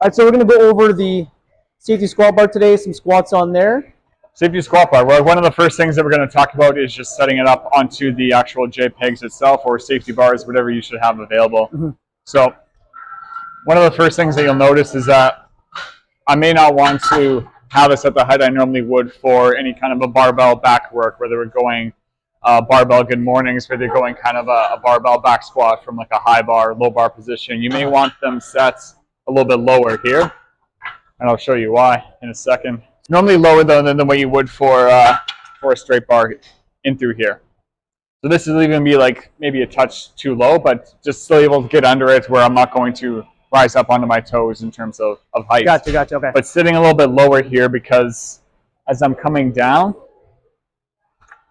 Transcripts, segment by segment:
All right, so we're going to go over the safety squat bar today, some squats on there. Safety squat bar. Well, one of the first things that we're going to talk about is just setting it up onto the actual JPEGs itself, or safety bars, whatever you should have available. So one of the first things that you'll notice is that I may not want to have this at the height I normally would for any kind of a barbell back work, whether we're going barbell good mornings, whether you're going kind of a barbell back squat from like a high bar, low bar position. You may want them set a little bit lower here, and I'll show you why in a second. It's normally lower though than what you would for a straight bar in through here. So this is even going to be like maybe a touch too low, but just still able to get under it where I'm not going to rise up onto my toes in terms of height. Gotcha, okay. But sitting a little bit lower here, because as I'm coming down,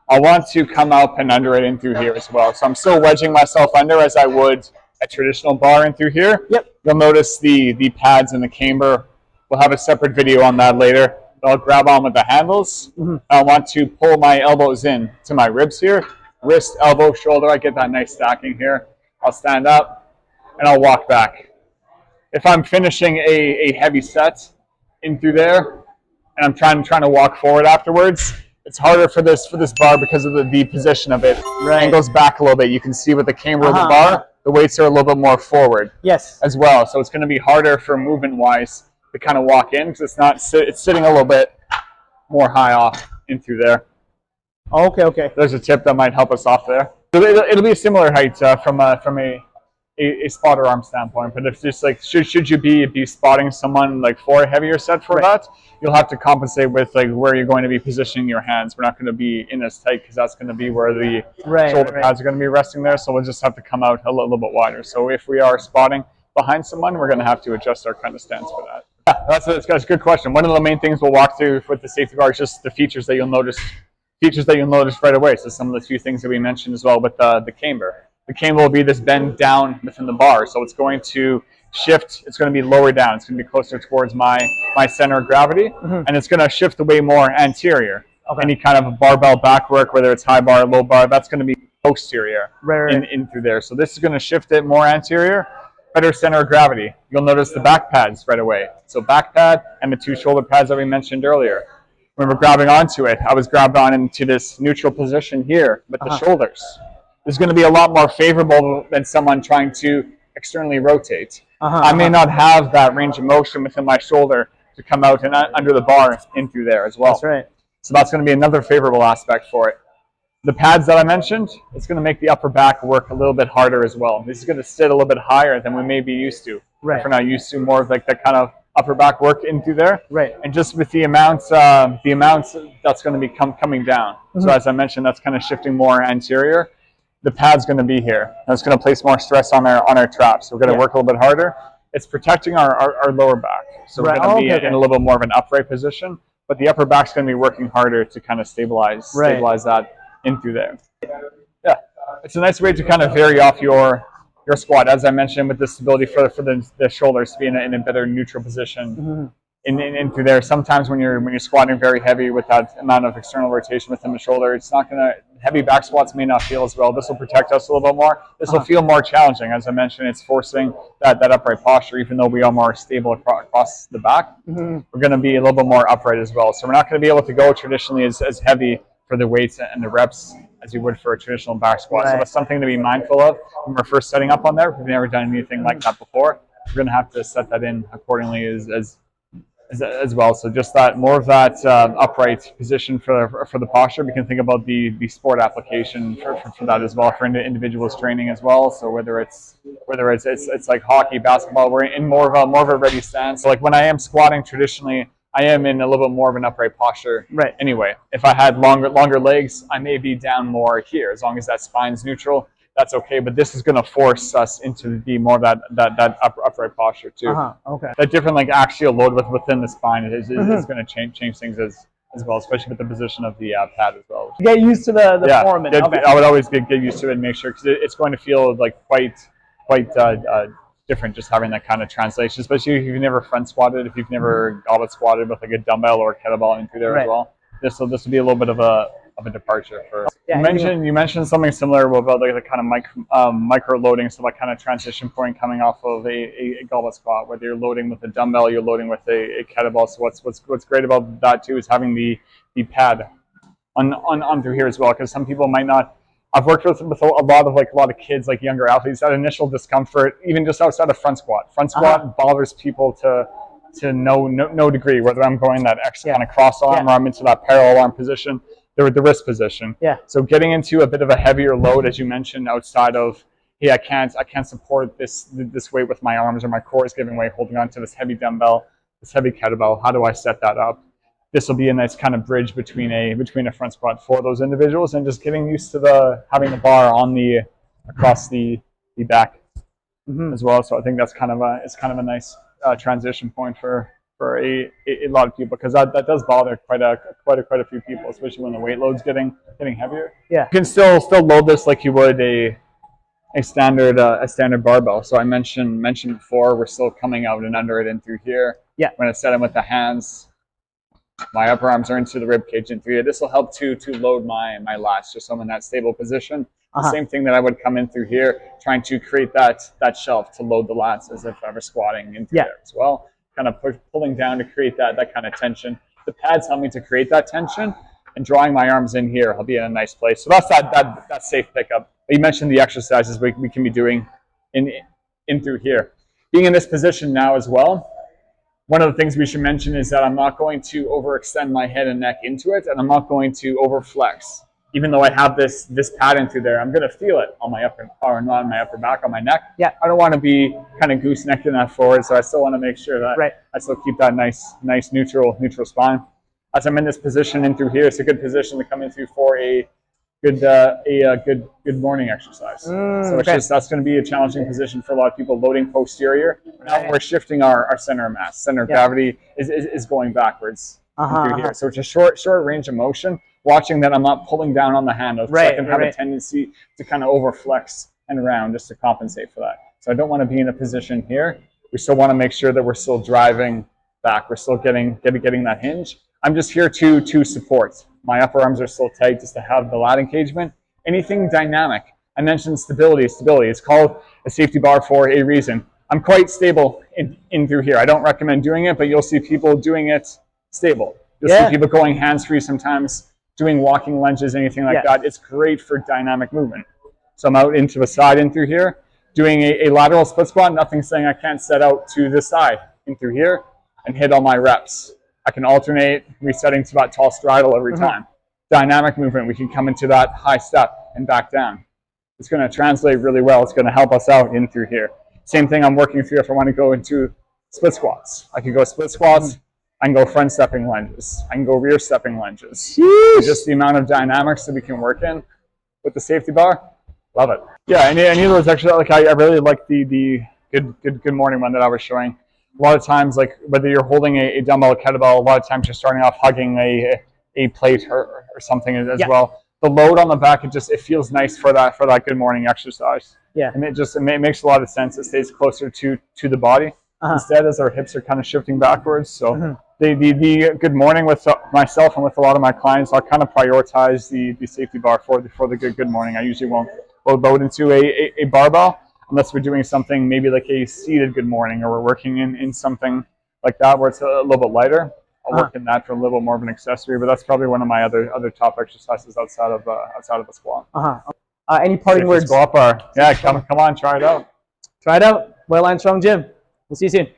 I want to come up and under it in through here as well. So I'm still wedging myself under as I would a traditional bar in through here. Yep. You'll notice the pads and the camber. We'll have a separate video on that later. I'll grab on with the handles. I want to pull my elbows in to my ribs here. Wrist, elbow, shoulder. I get that nice stacking here. I'll stand up and I'll walk back. If I'm finishing a heavy set in through there and I'm trying to walk forward afterwards, it's harder for this bar because of the position of it. Right. It goes back a little bit. You can see with the camber of the bar, the weights are a little bit more forward. Yes. As well. So it's going to be harder for movement-wise to kind of walk in because it's sitting a little bit more high off in through there. Okay. There's a tip that might help us off there. So it'll be a similar height from a spotter arm standpoint, but if just like should you be spotting someone like for a heavier set for that, you'll have to compensate with like where you're going to be positioning your hands. We're not going to be in as tight because that's going to be where the shoulder pads are going to be resting there. So we'll just have to come out a little bit wider. So if we are spotting behind someone, we're going to have to adjust our kind of stance for that. Yeah, that's a good question. One of the main things we'll walk through with the safety bar is just the features that you'll notice right away. So some of the few things that we mentioned as well with the camber. The camber will be this bend down within the bar, so it's going to shift. It's going to be lower down. It's going to be closer towards my center of gravity, and it's going to shift way more anterior. Any kind of a barbell back work, whether it's high bar or low bar, that's going to be posterior in through there. So this is going to shift it more anterior, better center of gravity. You'll notice the back pads right away. So back pad and the two shoulder pads that we mentioned earlier. When we're grabbing onto it, I was grabbed on into this neutral position here with the shoulders. Is going to be a lot more favorable than someone trying to externally rotate. I may not have that range of motion within my shoulder to come out and under the bar in through there as well. That's right. So that's going to be another favorable aspect for it. The pads that I mentioned, it's going to make the upper back work a little bit harder as well. This is going to sit a little bit higher than we may be used to. If we're not used to more of like that kind of upper back work in through there. And just with the amounts that's going to be coming down. So as I mentioned, that's kind of shifting more anterior. The pad's going to be here. That's going to place more stress on our traps. We're going to work a little bit harder. It's protecting our lower back. So we're going to be in a little bit more of an upright position, but the upper back's going to be working harder to kind of stabilize that in through there. Yeah, it's a nice way to kind of vary off your squat. As I mentioned, with the stability for the shoulders to be in a better neutral position. In through there. Sometimes when you're squatting very heavy with that amount of external rotation within the shoulder, it's not going to, heavy back squats may not feel as well. This will protect us a little bit more. This will feel more challenging. As I mentioned, it's forcing that upright posture, even though we are more stable across the back. We're going to be a little bit more upright as well. So we're not going to be able to go traditionally as heavy for the weights and the reps as you would for a traditional back squat. So that's something to be mindful of when we're first setting up on there. If we've never done anything like that before, we're going to have to set that in accordingly as well. So just that more of that upright position for the posture. We can think about the sport application for that as well, for individuals training as well. So whether it's like hockey, basketball, we're in more of a ready stance. So like when I am squatting traditionally, I am in a little bit more of an upright posture. Anyway, if I had longer legs, I may be down more here. As long as that spine's neutral, that's okay, but this is going to force us into the more of that upright posture too. That different like axial load within the spine is going to change things as well, especially with the position of the pad as well. Get used to the form. I would always get used to it and make sure, because it's going to feel like quite different just having that kind of translation, especially if you've never front squatted, if you've never goblet squatted with like a dumbbell or a kettlebell in through there as well. This will be a little bit of a a departure. For Yeah, you mentioned something similar about like the kind of micro loading, so that kind of transition point coming off of a goblet squat, whether you're loading with a dumbbell, you're loading with a kettlebell. So what's great about that too is having the pad on through here as well, because some people might not. I've worked with a lot of kids, like younger athletes, that initial discomfort, even just outside of front squat. Front squat bothers people to no degree, whether I'm going that extra kind of cross arm or I'm into that parallel arm position, the wrist position. Yeah. So getting into a bit of a heavier load, as you mentioned, outside of, hey, I can't support this weight with my arms, or my core is giving way holding on to this heavy dumbbell, this heavy kettlebell. How do I set that up? This will be a nice kind of bridge between a front squat for those individuals, and just getting used to having the bar on across the back as well. So I think that's kind of a nice transition point for a lot of people, because that does bother quite a few people, especially when the weight load's getting heavier. Yeah. You can still load this like you would a standard barbell. So I mentioned before, we're still coming out and under it and through here. Yeah. When I set them with the hands, my upper arms are into the rib cage and through here. This will help to load my lats, just so I'm in that stable position. The same thing that I would come in through here, trying to create that shelf to load the lats as if I were squatting into there as well. Kind of pulling down to create that kind of tension. The pads help me to create that tension, and drawing my arms in here, I'll be in a nice place. So that's that safe pickup. You mentioned the exercises we can be doing in through here. Being in this position now as well, one of the things we should mention is that I'm not going to overextend my head and neck into it, and I'm not going to overflex. Even though I have this pad into there, I'm going to feel it on my upper, or not on my upper back, on my neck. Yeah. I don't want to be kind of goosenecking that forward, so I still want to make sure that I still keep that nice neutral spine. As I'm in this position in through here, it's a good position to come in through for a good morning exercise. So it's just, that's going to be a challenging position for a lot of people, loading posterior. Now we're shifting our center of mass. Center of gravity is going backwards through here. So it's a short range of motion, watching that I'm not pulling down on the handle, because I can have a tendency to kind of overflex and round just to compensate for that. So I don't want to be in a position here. We still want to make sure that we're still driving back. We're still getting that hinge. I'm just here to support. My upper arms are still tight, just to have the lat engagement. Anything dynamic. I mentioned stability. It's called a safety bar for a reason. I'm quite stable in through here. I don't recommend doing it, but you'll see people doing it stable. You'll see people going hands-free sometimes, doing walking lunges, anything like that. It's great for dynamic movement. So I'm out into the side in through here, doing a lateral split squat. Nothing saying I can't set out to this side in through here and hit all my reps. I can alternate, resetting to that tall straddle every time. Dynamic movement, we can come into that high step and back down. It's going to translate really well. It's going to help us out in through here. Same thing I'm working through if I want to go into split squats. I can go split squats, I can go front stepping lunges, I can go rear stepping lunges. Just the amount of dynamics that we can work in with the safety bar, love it. Yeah, any of those actually, like I really like the good morning one that I was showing. A lot of times, like whether you're holding a dumbbell or kettlebell, a lot of times you're starting off hugging a plate or something as well. The load on the back, it feels nice for that good morning exercise. Yeah, and it makes a lot of sense. It stays closer to the body instead, as our hips are kind of shifting backwards. So the good morning with myself and with a lot of my clients, I'll kind of prioritize the safety bar for the good morning. I usually won't load into a barbell, unless we're doing something maybe like a seated good morning, or we're working in something like that where it's a little bit lighter. I'll work in that for a little more of an accessory, but that's probably one of my other top exercises outside of the squat. Any parting words? Squat bar. Yeah, come on, try it out. Try it out. Well and strong gym. We'll see you soon.